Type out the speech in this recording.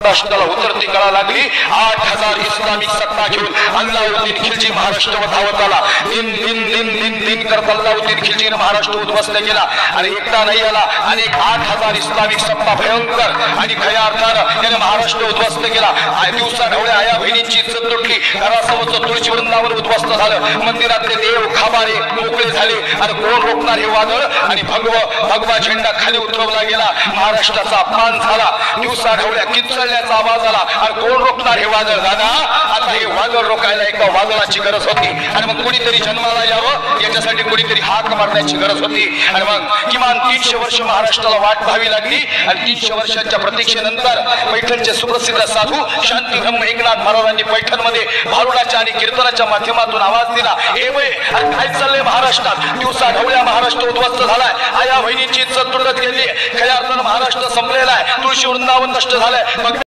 महाराष्ट्राला उतरती कळा लागली। 8000 इस्लामिक सत्ता घेऊन अल्लाउद्दीन खिलजी महाराष्ट्रावर धावत आला। दिन दिन दिन दिन दिन करत अल्लाउद्दीन खिलजीने महाराष्ट्र उद्ध्वस्त केला आणि एकटा नाही आला, अनेक 8000 इस्लामिक सत्ता भयंकर आणि खऱ्या अर्थानं त्याने महाराष्ट्र उद्ध्वस्त केला। दिवसा ढवळ्या आया बहिणींची इज्जत तुटली, घरासमोरचं तुळशी वृंदावन उद्ध्वस्त झालं, मंदिरातले देव खाबारे मोकळे झाले आणि कोण रोखणार हे वादळ आणि भगवा झेंडा खाली उतरवला गेला। महाराष्ट्राचा अपमान झाला, दिवसा ढवळ्या किंचळण्याचा आवाज आला आणि कोण रोखणार हे वादळ? दादा, आता हे वादळ रोखायला एका वादळाची गरज होती आणि मग कोणीतरी जन्माला यावं याच्यासाठी कोणीतरी हाक मारण्याची गरज होती आणि मग किमान 300 वर्ष महाराष्ट्राला वाट पाहावी लागली आणि 300 वर्षांच्या प्रतीक्षेनंतर पैठणचे सुप्रसिद्ध साधू शांती ब्रह्म एकनाथ महाराजांनी पैठणमध्ये भारुडाच्या आणि कीर्तनाच्या माध्यमातून आवाज दिला। हे वय काय चाललंय महाराष्ट्रात? दिवसा ढवळ्या महाराष्ट्र उद्ध्वस्त झालाय, आया बहिणींची इज्जत तुटत गेली, खऱ्या अर्थानं महाराष्ट्र संपलेला आहे, तुळशी वृंदावन नष्ट झालंय।